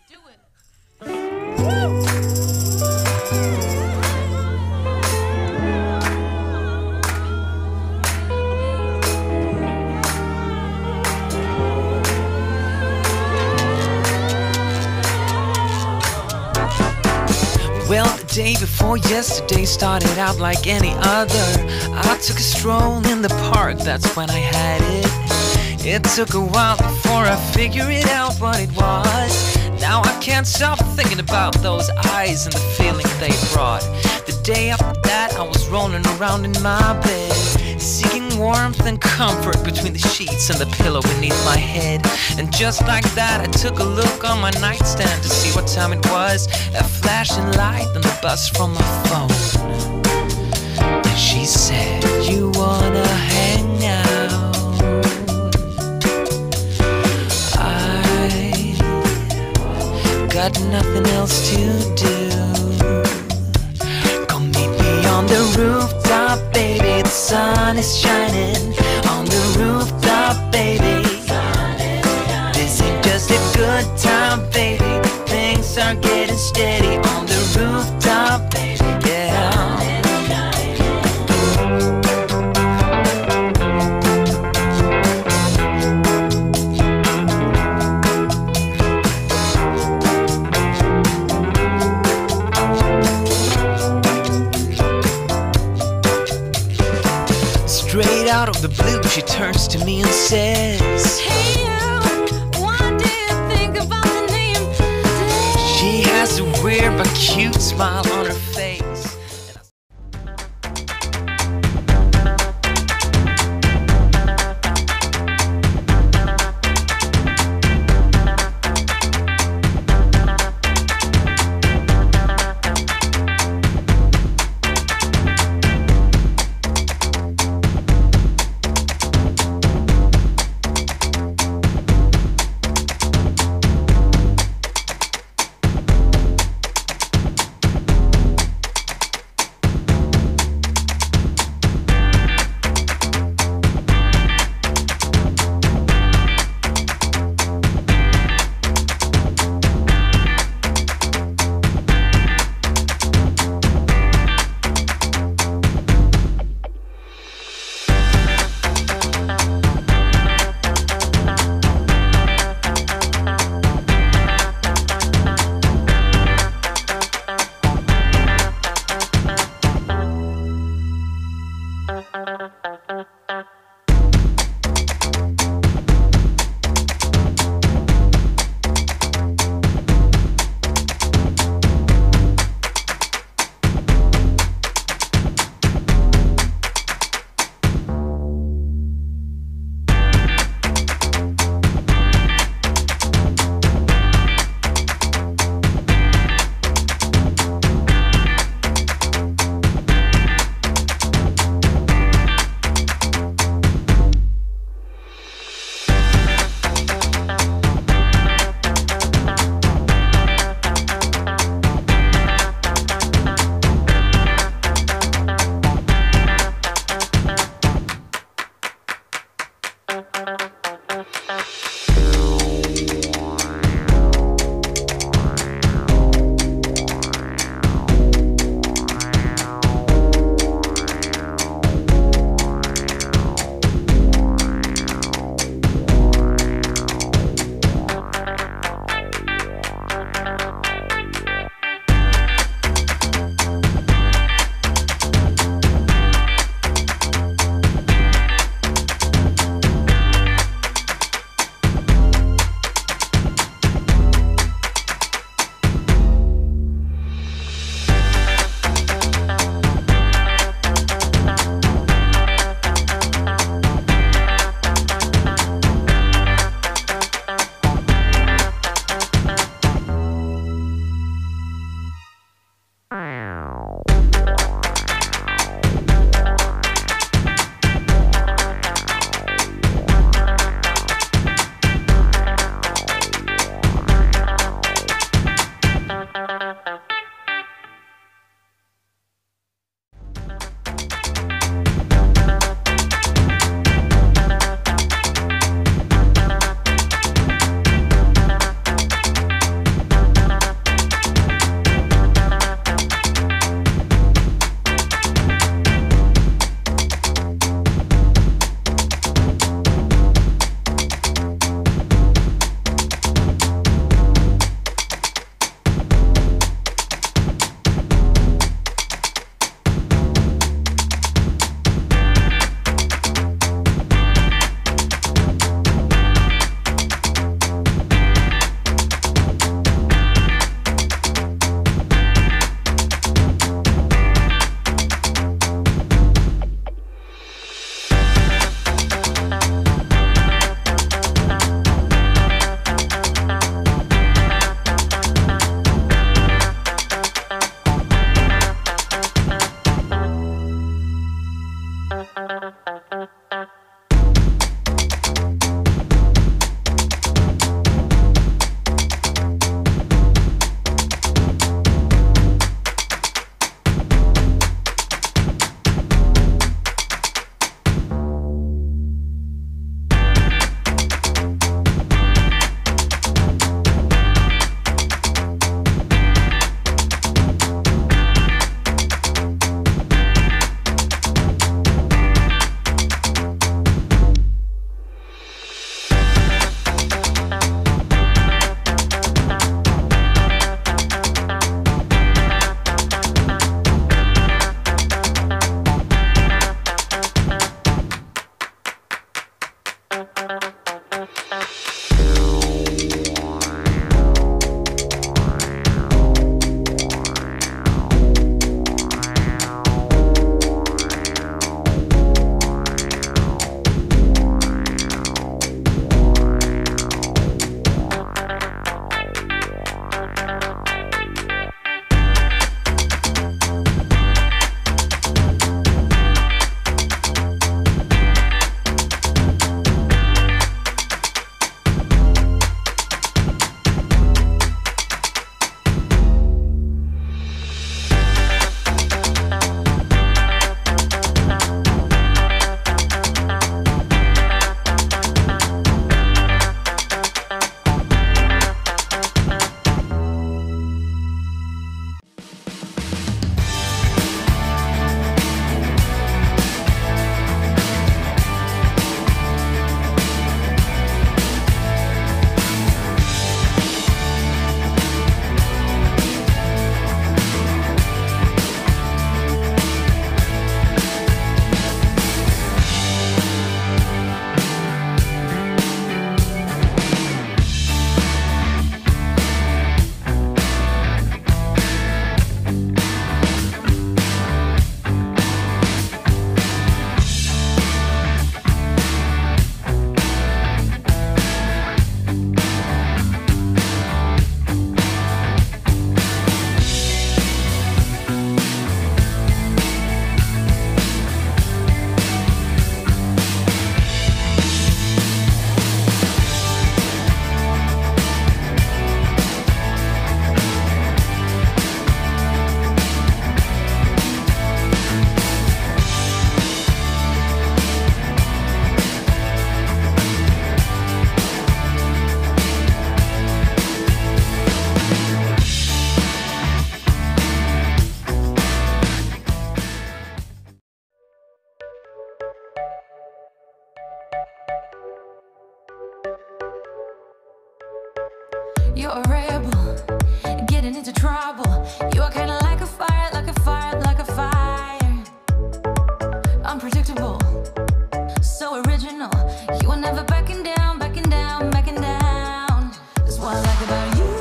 do it. Well, the day before yesterday started out like any other. I took a stroll in the park, that's when I had it. It took a while before I figured it out what it was. Now I can't stop thinking about those eyes and the feeling they brought. The day after that I was rolling around in my bed, seeking warmth and comfort between the sheets and the pillow beneath my head. And just like that I took a look on my nightstand to see what time it was. A flashing light and the buzz from my phone. And she said, "You wanna hang out?" Got nothing else to do. Come meet me on the rooftop, baby. The sun is shining on the rooftop, baby. This ain't just a good time, baby. Things are getting steady on the rooftop, baby. Yeah. Straight out of the blue, she turns to me and says, Hey you, what do you think about the name today? she has a weird but cute smile on her face. You're a rebel, getting into trouble. You are kinda like a fire, like a fire, like a fire. Unpredictable, so original. You are never backing down, backing down, backing down. That's what I like about you.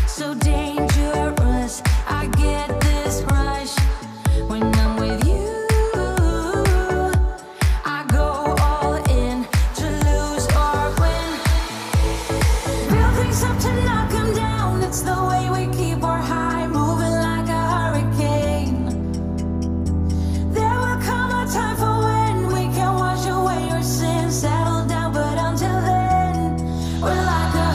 So dangerous, I get this rush when I'm with you. I go all in to lose or win. Build things up to knock 'em down. It's the way we keep our high, moving like a hurricane. There will come a time for when we can wash away your sins, settle down, but until then, we're like a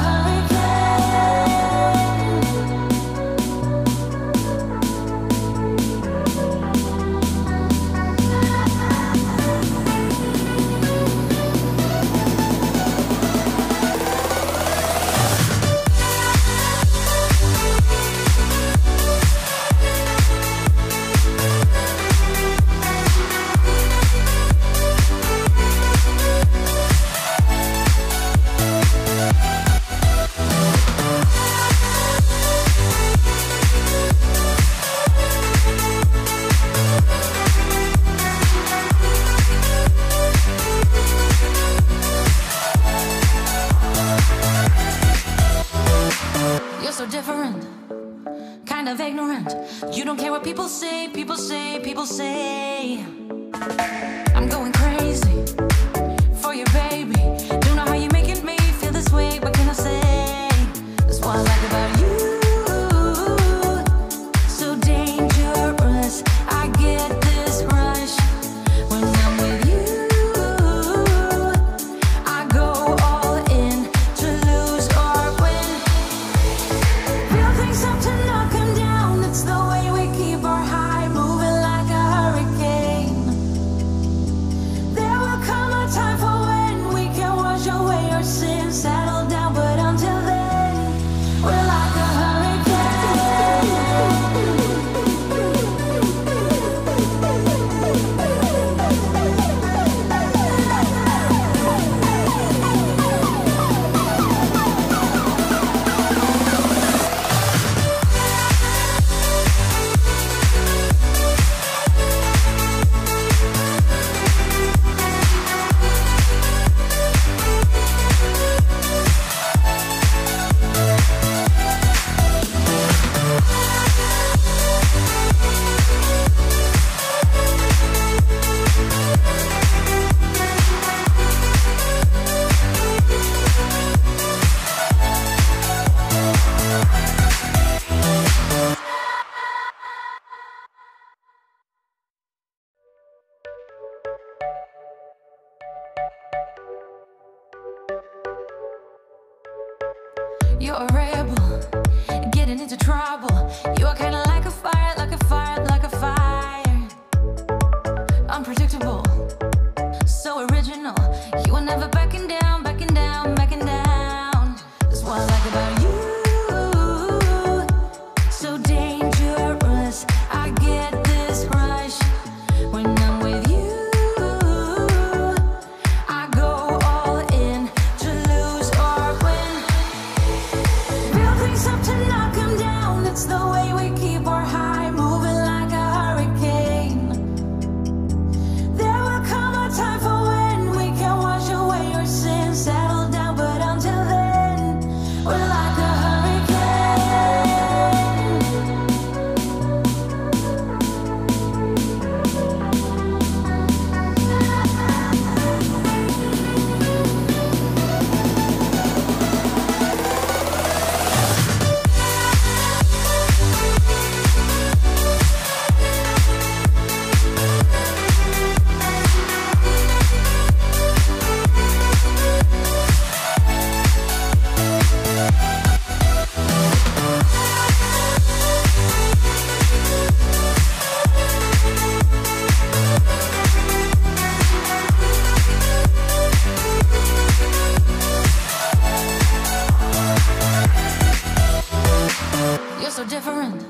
so different, kind of ignorant. You don't care what people say, people say, people say. I'm going crazy for you, baby. Don't know how you're making me feel this way. What can I say? That's what I like about you. So dangerous, I get this rush when I'm with you. I go all in to lose or win. Build things up to knock 'em down. It's the way we keep our high, moving like a hurricane. There will come a time for when we can wash away our sins, settle down, but until then, we're like a You're a rebel, getting into trouble. You are kinda like a fire, like a fire, like a fire. Unpredictable, so original. You are never backing down, backing down, backing down. That's what I like about you. So dangerous, I get this rush when I'm with you. I go all in to lose or win. Build things up to knock 'em down. It's the way we keep our high, moving like a hurricane. There will come a time for when we can wash away our sins, settle down, but until then, we're like a so different,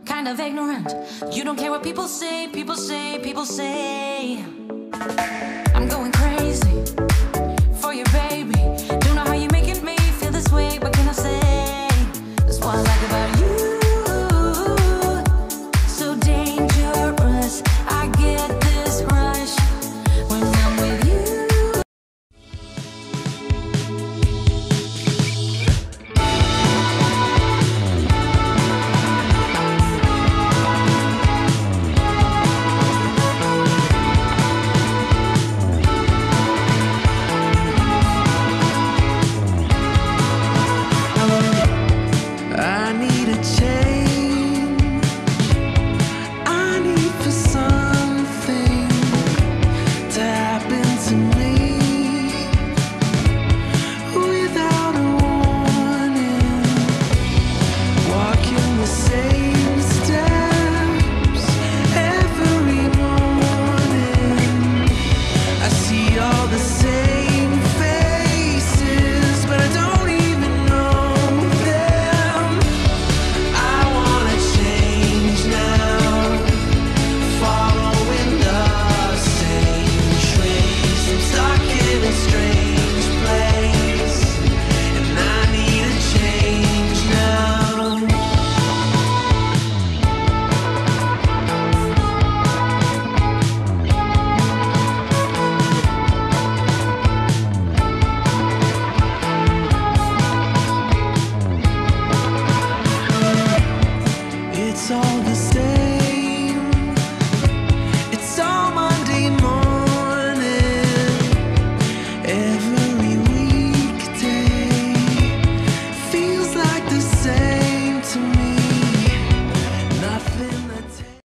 kind of ignorant. You don't care what people say, people say, people say. I'm going crazy for you, baby. Don't know how you're making me It's all